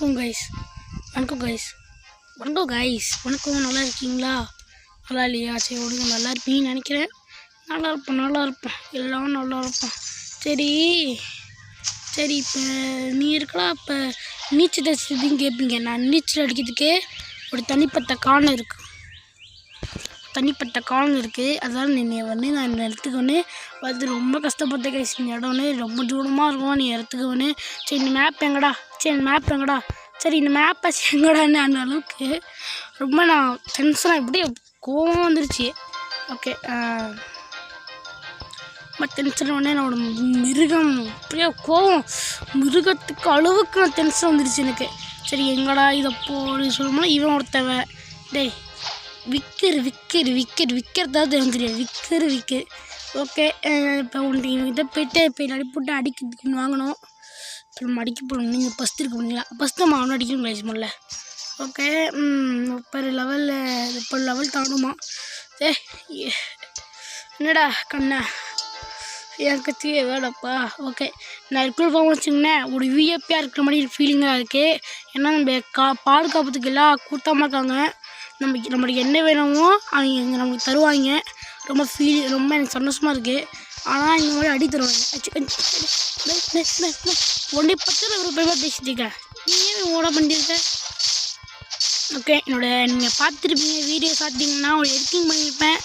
வணக்கம் கைஸ் வணக்கம். நல்லா இருக்கீங்களா? நல்லா இல்லையா? சரி விடுங்க, நல்லா இருப்பீங்கன்னு நினைக்கிறேன். நல்லா இருப்பேன், எல்லாம் நல்லா இருப்போம். சரி, இப்போ நீ இருக்கலாம். இப்போ நீச்சல் அடிச்சதுன்னு கேட்பீங்க. நான் நீச்சல் அடிக்கிறதுக்கே ஒரு தனிப்பட்ட காரணம் இருக்குது. அதனால் நான் இந்த இடத்துக்கு வந்து ரொம்ப கஷ்டப்பட்டேன் கைஸ். இந்த இடம் ரொம்ப தூரமாக இருக்கும். நீ இடத்துக்கு சரி இந்த மேப் எங்கடா, சரி இந்த மேப்பை எங்கடான்னு அந்த அளவுக்கு ரொம்ப நான் டென்ஷனாக இப்படியே கோவம் வந்துருச்சு. ஓகே, டென்ஷன் என்னோட மிருகம் அப்படியே கோவம் மிருகத்துக்கு அளவுக்கு நான் டென்ஷன் வந்துருச்சு எனக்கு. சரி எங்கடா இதை போடு சொல்லணும்னா இவன் ஒருத்தவன் டேய் விற்கிறதாவது தெரியாது. விற்கர் ஓகே. இப்போ உங்கள்கிட்ட போய்ட்டு போட்டு அடிக்கிறதுக்குன்னு வாங்கணும். இப்போ நம்ம அடிக்க போகணும். நீங்கள் ஃபஸ்ட் இருக்க முடியல, ஃபஸ்ட்டு நம்ம அவனை அடிக்கணும் கைஸ் முதல்ல. ஓகே, இப்போ லெவல் தாண்டுமா? என்னடா கண்ணா என் கத்தியே வேடப்பா. ஓகே, நான் இருக்குள்ள போக வச்சுங்கண்ணேன் ஒரு விஐபியாக இருக்கிற மாதிரி ஃபீலிங்காக இருக்குது. ஏன்னா நம்ம பாதுகாப்புறதுக்கு எல்லாம் கூட்டமாக இருக்காங்க. நம்மளுக்கு என்ன வேணுமோ அவங்க நமக்கு தருவாங்க. ரொம்ப எனக்கு சந்தோஷமாக இருக்குது. ஆனால் இந்த மாதிரி அடி தருவாங்க. ஒன்றே 10 ரூபாய் பேசிட்டுருக்கேன். நீங்கள் ஓட பண்ணியிருக்க. ஓகே, நீங்கள் பார்த்துருப்பீங்க வீடியோ பார்த்தீங்கன்னா ஒரு எடிட்டிங் பண்ணியிருப்பேன்.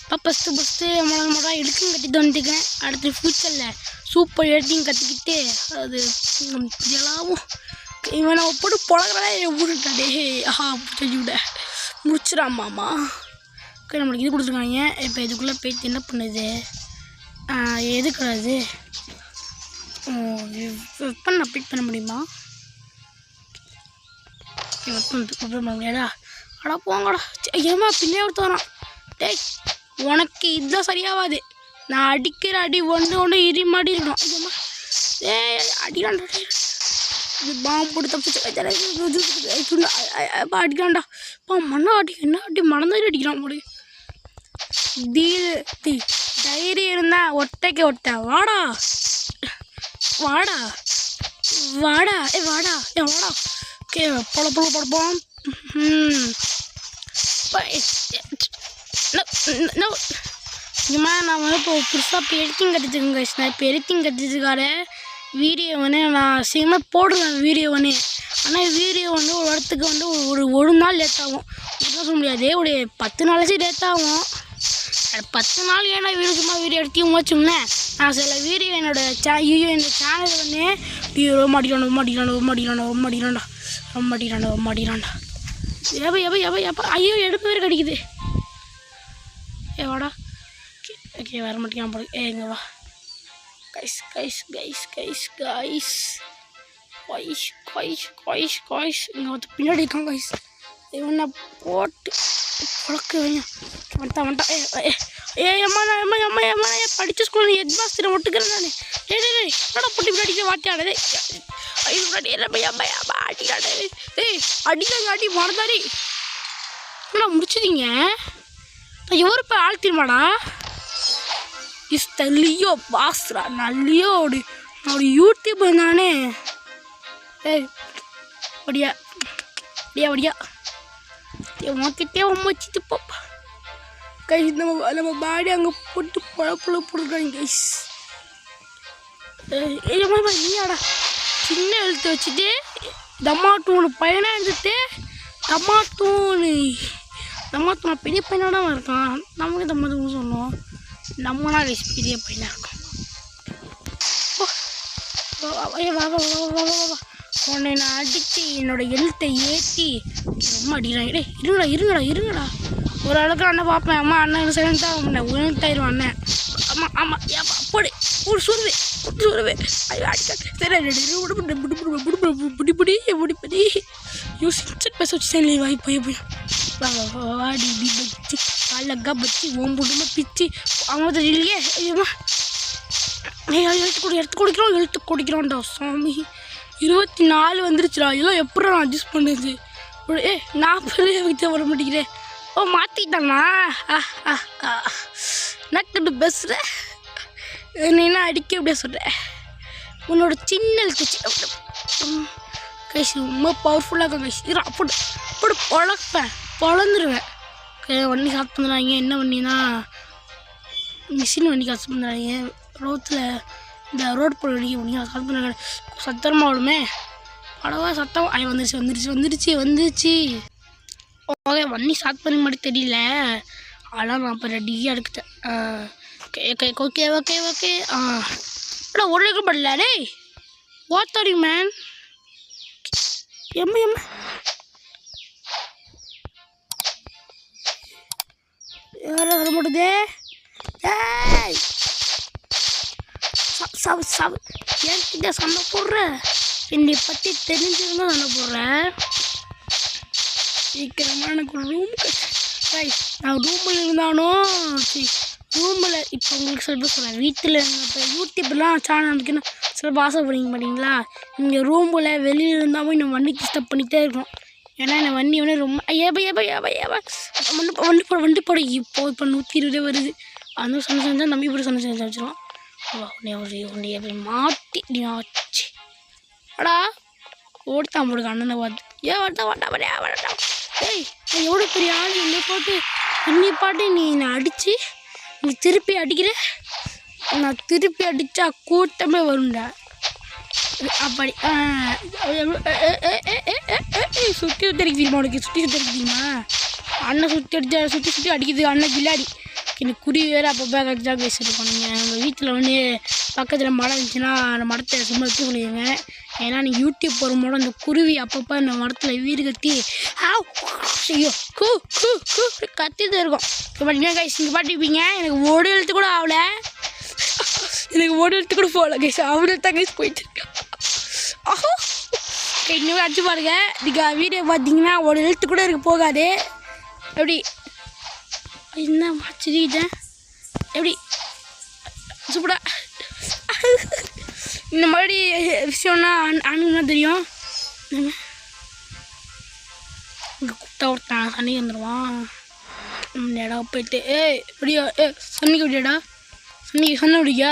இப்போ ஃபஸ்ட்டு முதல் எடிட்டிங் கற்றுட்டு வந்துட்டுருக்கேன். அடுத்து ஃப்யூச்சரில் சூப்பர் எடிட்டிங் கற்றுக்கிட்டு அது எல்லாமும் இவனை போட்டு பழகிறதே ஊருட்டாடே. செஞ்சு விட முடிச்சிடாமாம்மா. ஓகே, நம்மளுக்கு இது கொடுத்துருக்காங்க. இப்போ இதுக்குள்ளே போய்ட்டு என்ன பண்ணுது? எது கிடையாது. வெப்பன் அப்டேட் பண்ண முடியுமா? வெப்பன் பண்ண முடியாதா? அடா போங்கடா. ஏமா பின்னே ஒருத்த வரான். டேய் உனக்கு இதுதான் சரியாகாது. நான் அடிக்கிற அடி ஒன்று இடி மாடி இருக்கணும். ஐயம்மா அடிக்காண்டா. இது பாம்பு போட்டு தப்பிச்சு அடிக்காண்டா. மண்ணா என்ன அடி மணந்தாரி அடிக்கிறான் போடு. தைரியம் இருந்தா ஒட்டைக்கு ஒட்ட வாடா. ஓகே, பொல படுப்போம். நான் இப்போ புதுசாக இப்போ எடிட்டிங் கற்றுட்டுருக்கேங்க. நான் இப்போ எடிட்டிங் கற்றுட்டுருக்கார வீடியோ நான் சீக்கிரமாக போடுவேன் வீடியோ. ஆனால் வீடியோ ஒரு இடத்துக்கு ஒரு நாள் லேட் ஆகும். சொல்ல முடியாது, ஒரு 10 நாளாச்சும் லேட் ஆகும். 10 நாள் ஏன்னா வீடியோ எடுத்து வச்சோம்னே. நான் சில வீடியோ இந்த சேனல் மாட்டிக்கிறான்டா. ஐயோ எடுப்பு பேர் கிடைக்குது. வாடா. ஓகே, வர மாட்டேங்கான் போடு. எங்க வா கைஸ். இங்கே வந்து பின்னாடி இருக்கான் கைஸ். இவனை போட்டு பழக்க வந்துட்டான். அம்மா படித்த ஸ்கூலில் ஹெட் மாஸ்டரை ஒட்டுக்கிறேன் நான். என்னடா போட்டு பின்னாடி வாட்டியானது. அடி மறந்தாரி என்னடா முடிச்சுதீங்க. எவரு இப்போ ஆள் தீர்மாடா லியோ பாஸ்ரா. நான் லியோடு நான் ஒரு யூடியூபர் நானே. வடியா உன்கிட்டே வச்சுட்டு போப்பா கைஸ். நம்ம பாடி அங்கே போட்டு பழப்புல போட்டுருக்காங்க கைஸ். நீயாடா சின்ன எழுத்து வச்சுட்டு தம்மாட்டூனு பையனாக இருந்துட்டு தம்மாட்டூனு பெரிய பையனாக தான் இருக்கான். நமக்கு தம்மாட்டூன்னு சொன்னோம். நம்மனா கைஸ் பெரிய பையனாக இருக்கும். உன்னை நான் அடித்து என்னோட எழுத்தை ஏற்றி ரொம்ப அடிக்கிறான். இருங்கடா ஒரு அளவுக்கு அண்ணன் பார்ப்பேன். அம்மா அண்ணன் செகண்டாக முன்னேன் உயிர்த்தாயிரும் அண்ணன். ஆமாம் ஏப்பா போடு ஒரு சுருவே புடி பேச வச்சு வாய் போய் வாடி பச்சு அழகா பச்சு ஓம்புடுமா பிச்சு அவங்க இல்லையே. எழுத்து குடிக்கிறான்டா சாமி. 24 வந்துருச்சுடா. இதெல்லாம் எப்படி நான் அட்ஜஸ்ட் பண்ணுது? 40 வைக்க வர மாட்டேங்கிறேன். மாற்றிட்டானா? நட்டு பேசுகிற நீ என்ன அடிக்க அப்படியே சொல்கிற. உன்னோட சின்ன எழுத்து கைஸ் ரொம்ப பவர்ஃபுல்லாக இருக்கும் கைஸ். இது அப்படி அப்படி பொழப்பேன், பொழந்துருவேன். வண்டி ஸ்டார்ட் பண்ணுறாங்க. என்ன வண்டினா மிஷின் வண்டி காசு பண்ணுறாங்க. ரோட்டில் இந்த ரோடு போல் வண்டிக்கு வண்டி ஸ்டார்ட் பண்ணுறாங்க. சத்தமாக விடுமே படவா சத்தம். வந்துருச்சு. ஓகே வண்டி ஸ்டார்ட் பண்ணி மட்டும் தெரியல. அதெல்லாம் நான் இப்போ ரெடியாக எடுத்துட்டேன். ஓகே ஆனால் ஒரு படல டேய் வாட் மேன். எம்ம யார வர மாட்டேதே. என்கிட்ட சண்டை போடுற, என்னை பற்றி தெரிஞ்சிருந்தா சண்டை போடுறேன். சீக்கிரமாக எனக்கு ரூம் நான் ரூமில் இருந்தாலும் ரூமில் இப்போ உங்களுக்கு சில பேர் சொல்கிறேன் வீட்டில் இப்போ யூடியூப்லாம் சேனல் அமைக்கணும் சில ஆசைப்படுங்க மாட்டிங்களா. இங்கே ரூமில் வெளியில் இருந்தாலும் இந்த வண்டி டிஸ்டர்ப் பண்ணிகிட்டே இருக்கும். ஏன்னா இந்த வண்டி வந்து ரொம்ப வண்டி போட இப்போ 120 வருது. அந்த சண்டை செஞ்சால் நம்பி இப்படி சண்டை செஞ்சு வச்சிடும். உன்னைய போய் மாட்டி நீ ஆச்சு அடா ஓடித்தான் போடுங்க அண்ணனை பார்த்து வாட்டா ஏய் எவ்வளோ பெரிய ஆள் என்னை பாட்டு நீ நான் அடித்து நீ திருப்பி அடிக்கிற. நான் திருப்பி அடித்தா கூட்டமே வரும்டா. அப்படி சுற்றி அடிக்க தெரியுமா உனக்கு? சுற்றி அடிக்க தெரியுமா? அண்ணன் சுற்றி அடிக்குது. அண்ணன் கில்லாடி எனக்கு குருவி வேறு அப்பப்போ கடிச்சா பேசியிருக்கோம். நீங்கள் உங்கள் வீட்டில் வந்து பக்கத்தில் மரம் இருந்துச்சுன்னா அந்த மரத்தை சும்மா வச்சு சொல்லிடுங்க. ஏன்னா நீங்கள் யூடியூப் போகும்போது அந்த குருவி அப்பப்போ அந்த மரத்தில் வீடு கட்டி ஐயோ கத்திட்டு இருக்கும். இப்போ பார்த்தீங்கன்னா கைஸ் இங்கே பாட்டிப்பீங்க எனக்கு ஒரு எழுத்து கூட ஆகலை. எனக்கு ஒரு எழுத்து கூட போகல கைஸ். அவரு தான் கைஸ் போயிட்டு இருக்கேன். இன்னும் அடிச்சு பாருங்க. இதுக்கு வீடியோ பார்த்தீங்கன்னா ஒரு எழுத்து கூட எனக்கு போகாது. எப்படி என்ன மாச்சிட்டேன் எப்படி சூப்பரா இந்த மாதிரி விஷயம்னா அணுகுனா தெரியும். இங்கே கூப்பிட்டா ஒருத்தான் சன்னிக்கு வந்துடுவான். இடம் போயிட்டு எப்படியா சன்னிக்கு விடியாடா சன்ன விடியா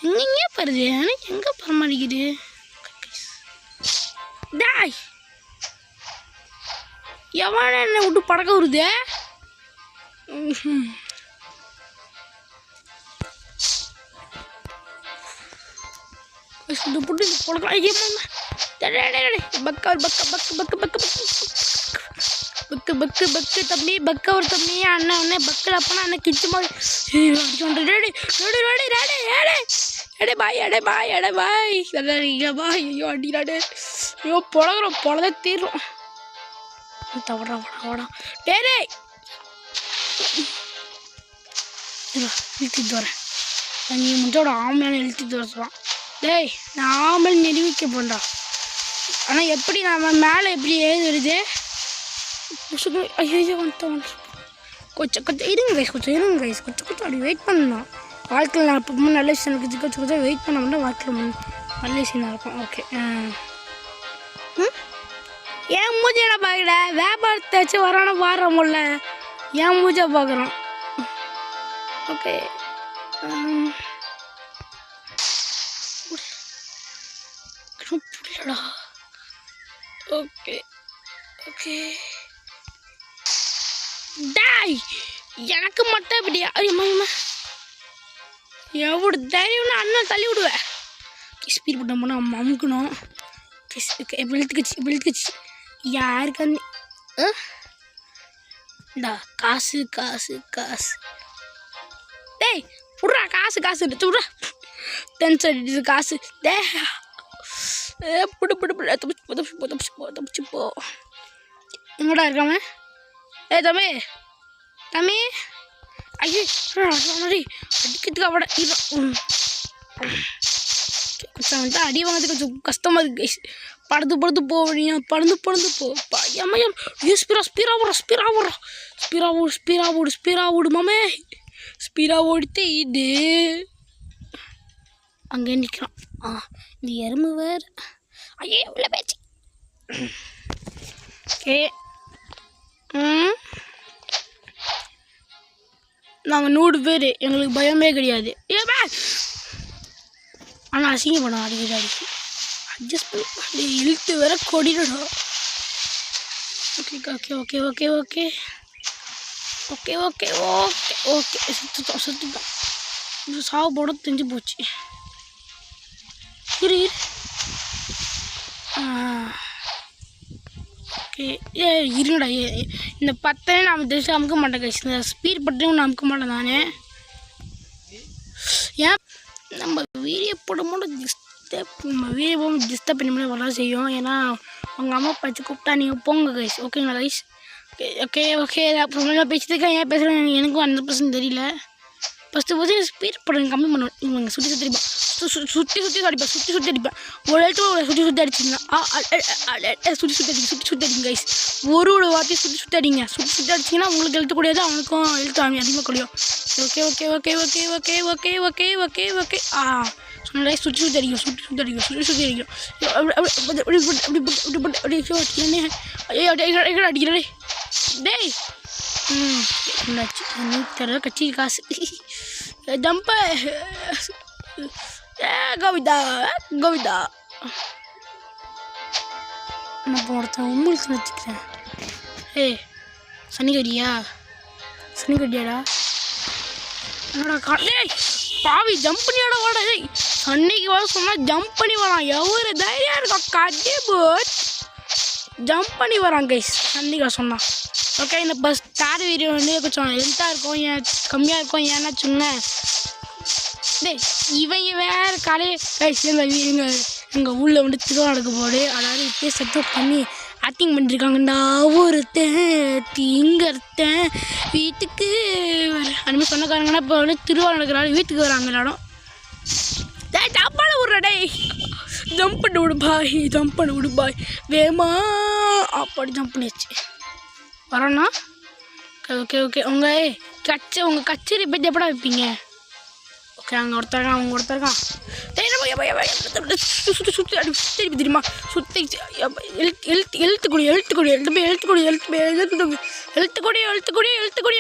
எங்கெங்கே போகிறது எனக்கு எங்கே பரமாடிக்குது டாய் எவன என்ன விட்டு படக்க வருது. போட்டு பழக்கம் பக்கு தம்பி பக்க ஒரு தம்பி அண்ணன் அண்ணே பக்கில் அப்பனா அண்ணன் கிச்சு மாதிரி பாய் ஐயோ அடிடாடே ஐயோ பொழகிறோம் பொழத தீரும். வாடா டேரே இழுத்துட்டு வரேன். நீ முட்டோட ஆம்பளை இழுத்துட்டு வர சொல்லுவான். டேய் நான் ஆம்பளை நிரூபிக்க போண்டா. ஆனால் எப்படி நான் மேலே எப்படி ஏறுது ஐயோ கொஞ்சம் இருங்க கொஞ்சம் அப்படி வெயிட் பண்ணணும். வாழ்க்கையில் நான் இப்போ நல்ல விஷயம் இருக்குது கொஞ்சம் வெயிட் பண்ண முடியும். வாழ்க்கையில் நல்ல விஷயம் இருக்கும். ஓகே ஏன் மூஞ்சிட பார்க்கல வியாபாரத்தை வச்சு வரான வாரமுல்ல ஏன் மூஞ்சை பார்க்குறோம். ஓகே புரியலடா. ஓகே ஓகே டாய் எனக்கு மட்டும் இப்படியா அம்மா எவ்வளோ தைரியம்னா அண்ணன் தள்ளி விடுவேன். ஸ்பீட் பண்ண போனால் அம்மா அமுக்கணும். இழுத்துக்குச்சு யாருக்கு இந்தா காசு டேய் புட்றா காசு விட்றா டென்ஷன் அடிச்சு காசு டே போ எங்கடா இருக்காம தம்பி ஐயோ அடிக்கிறதுக்கு அவட கொஞ்சம் வந்துட்டு அடி வாங்கிறது கொஞ்சம் கஷ்டமாக இருக்குது. படுத்து போவீங்க பறந்து போ எம்மையம் ஸ்பீரா ஓடு மாமே ஸ்பீரா ஓடித்து இது அங்கே நிற்கிறான். இந்த எறும்பு வேறு ஐயே உள்ள பேச்சு. ஓகே நாங்கள் 100 பேர் எங்களுக்கு பயமே கிடையாது. ஆனால் அசிங்கம் பண்ணோம் அடிக்கடி அட்ஜஸ்ட் பண்ணி இழுத்து வேற கொடிடணும். Okay okay okay okay okay okay okay okay okay சுற்றுட்டோம். இது சாவு போட தெரிஞ்சு போச்சு. இரு ஓகே இருங்கடா. இந்த 10 நான் தெரிஞ்சு அமுக்க மாட்டேன் கைஸ். இந்த ஸ்பீட் பட்டையும் நான் அமுக்க மாட்டேன் நானே. ஏன் நம்ம வீடியோ போடும்போது வீடியோ போகும்போது டிஸ்டர்ப் பண்ணி வரலாம் செய்யும். ஏன்னா உங்கள் அம்மா பச்சு கூப்பிட்டா நீங்கள் போங்க கைஸ். ஓகேங்களா கைஸ்? ஓகே ஓகே அப்புறம் பேசிட்டுருக்கேன். ஏன் பேசுகிறேன் எனக்கும் 100% தெரியல. ஃபஸ்ட்டு ஸ்பீட் படம் கம்மி பண்ணுவேன். இவங்க சுற்றி அடிப்பேன். சுற்றி அடிப்பேன். ஒரு இடத்துல சுற்றி அடிச்சிங்கன்னா சுற்றி அடிங்க கைஸ். ஒரு வார்த்தையை சுற்றி அடிங்க. சுற்றி அடிச்சிங்கன்னா உங்களுக்கு எழுத்து கூடியது அவனுக்கும் எழுத்து அதிகமாக கூடியும். Okay okay okay okay okay okay okay okay okay சொன்னாலே சுற்றி அடிக்கும். சுற்றி அடிக்கும். அப்படி அடிக்கிறே டேய். நீ தர கட்சி காசு ஜம்ப கோவிதா நான் ஒருத்தன் உங்களுக்கு வச்சுக்கிறேன். சனிகடியாடா என்னடா டேய் பாவி ஜம்ப் பண்ணியோட வாடா. டேய் சன்னிக்கு வர சொன்னால் ஜம்ப் பண்ணி வரான். எவ்வளோ தைரியம் இருக்கா கட்டி போட் ஜம்ப் பண்ணி வரான் கைஸ் சன்னிக்கா சொன்னான். ஓகே இந்த பஸ் ஸ்டார் வீடியோ கொஞ்சம் லென்த்தாக இருக்கும், ஏன் கம்மியாக இருக்கும். ஏன்னா சொன்னேன் டேய் இவங்க வேறு காலையே எங்கள் ஊரில் திருவிழா நடக்க போடு. அதாவது இப்படியே செட்டப் பண்ணி ஆக்டிங் பண்ணிட்டுருக்காங்கண்டா. ஒருத்தன் இங்கொருத்தன் வீட்டுக்கு அந்தமாதிரி சொன்னக்காரங்கன்னா இப்போ திருவிழா நடக்கிறாரு வீட்டுக்கு வராங்க எல்லாரும். டேய் சாப்பாடு விட்ற டேய் ஜம்ப் பண்ணி விடு பாய் வேமா அப்படி ஜம்ப் பண்ணிடுச்சு வரோண்ணா. ஓகே ஓகே உங்கள் கச்சேரி பற்றி எப்படா வைப்பீங்க? ஓகே அங்கே ஒருத்தருக்கான் அவங்க ஒருத்தருக்கான். சுற்றி அடி தெரியுமா? சுற்றி எழுத்துக்கூடிய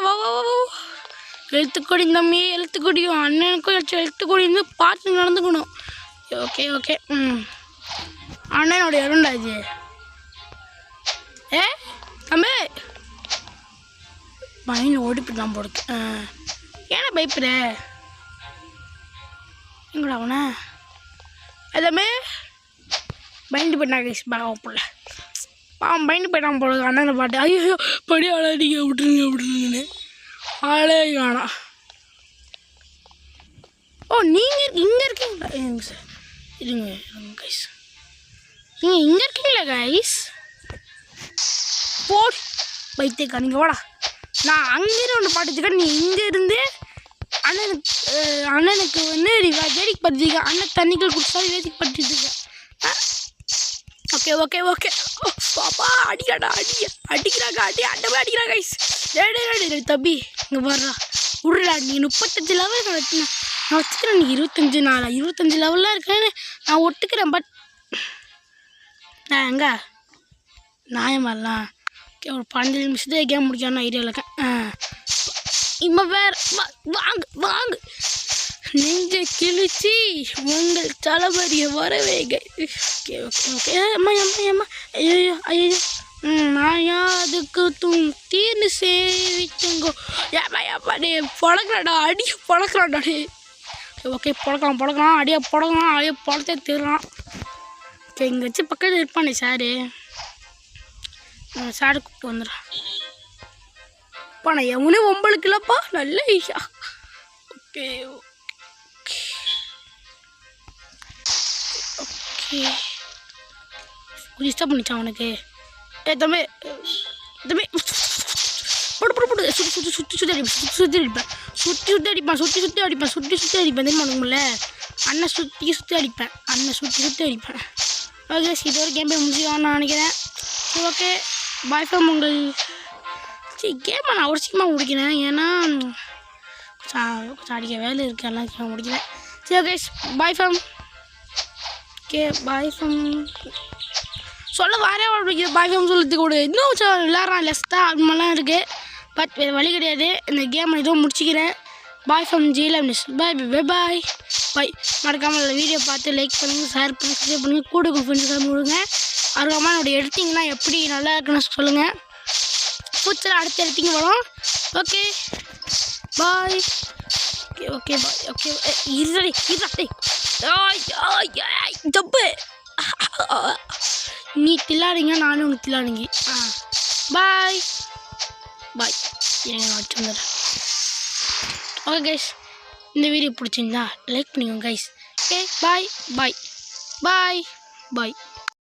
வா எழுத்துக்கொடி தம்பி எழுத்துக்கொடியும் அண்ணனுக்கும் எழுத்துக்கொடி இருந்து பார்த்து நடந்துக்கணும். ஓகே ஓகே அண்ணனோடைய இரண்டா இது தம்பி மைண்ட் ஓடிப்பிடலாம் போடுக்கு. ஏன்னா பயப்படுற எங்கடா அவனை எல்லாமே பயந்து போயிட்டாங்க பாவப்பில்ல பாவம் பயந்து போயிட்டான் போடுது அண்ணனை பாட்டு. ஐயோ படி ஆளாடிங்க விட்டுருங்கன்னு ஆளே காணோம். நீங்கள் இங்கே இருக்கீங்களா? சார் இருங்க கைஸ் நீங்கள் இங்கே இருக்கீங்களா கைஸ்? போ பைத்தியக்கா நீங்கள் வாடா. நான் அங்கேருந்து ஒன்று பாட்டுச்சுக்கா. நீ இங்கே இருந்து அண்ணனுக்கு வேடிக்கை படுத்திருக்க. அண்ணன் தண்ணிகள் குடிச்சாலும் வேடிக்கை படுத்திருக்க. ஓகே ஓகே ஓகே பாப்பா அடிக்கிறாங்க அடிக்கிறா கைஸ். தம்பி இங்கே வர்றா விட்றா. நீ 35 லெவல் நான் வச்சுக்கிறேன். நீ 25 லெவல்லாம் இருக்கேன்னு நான் ஒட்டுக்கிறேன். பட் நான் எங்கே நியாயம் வரலாம். ஓகே ஒரு 15 நிமிஷத்துலேயே கேம் முடிக்கணும் ஐடியாவில் இருக்கேன். இப்போ வேறு வாங்க நெஞ்ச கிழிச்சி உங்கள் தளபதியை வரவேங்க. ஓகே ஓகே ஓகே அம்மா ஐயோ நான் அதுக்கு தீர்ந்து சேவிச்சங்கோ. ஏப்பா டே பழக்கிறாடா அடிய பழக்கிறாடா டே. ஓகே பழக்கலாம் அடியை பழத்தே தீர்றான். ஓகே இங்கே வச்சு பக்கத்தில் இருப்பானே சாரு. சாரு கூப்பிட்டு வந்துடுறான். அப்பா நான் எவனே ஒம்பளுக்கு இல்லைப்பா நல்ல ஐயா. ஓகே ஓகே டிஸ்டர்ப் பண்ணிச்சான் அவனுக்கு. தம்பி போடு சுற்றி அடிப்பேன் தெரியுமா உங்கள அண்ணன் சுற்றி அடிப்பேன். ஓகே இது ஒரு கேம் போய் முடிச்சுக்கான்னு நான் நினைக்கிறேன். ஓகே பாய் ஃப்ரம் உங்கள் கேமை நான் ஒரு சீக்கிரமாக முடிக்கிறேன். ஏன்னா கொஞ்சம் அடிக்க வேலை இருக்குது எல்லாம் சீக்கிரம் முடிக்கிறேன். சரி ஓகே பாய் ஃப்ரம் சொல்ல வாரே பிடிக்குது பாய் ஃப்ரம் சொல்லுறதுக்கு கூட இன்னும் விளையாடுறான் லெஸ்ட்டாக அது மாதிரிலாம் இருக்குது. பட் வேறு வழி கிடையாது. இந்த கேம் நான் இதுவும் முடிச்சுக்கிறேன். பாய் ஃப்ரம் ஜீலம் பாய். பாய். மறக்காமல் வீடியோ பார்த்து லைக் பண்ணுங்கள், ஷேர் பண்ணுங்கள், சப்ஸ்கிரைப் பண்ணுங்கள், கூட ஃப்ரெண்ட்ஸுக்காக கொடுங்க. அதுக்கப்புறமா என்னுடைய எடிட்டிங்லாம் எப்படி நல்லா இருக்குன்னு சொல்லுங்கள். ஃபியூச்சரில் அடுத்த எடிட்டிங் வரும். Okay bye. Okay bye. Okay இருடா தப்பு. நீ தில்லாடிங்க, நானும் உனக்கு தில்லாடிங்க. பாய் பாய். வச்சு வந்துடுறேன். ஓகே கைஸ், இந்த வீடியோ பிடிச்சிருந்தா லைக் பண்ணிக்கோங்க கைஸ். ஓகே பாய் பாய் பாய் பாய்.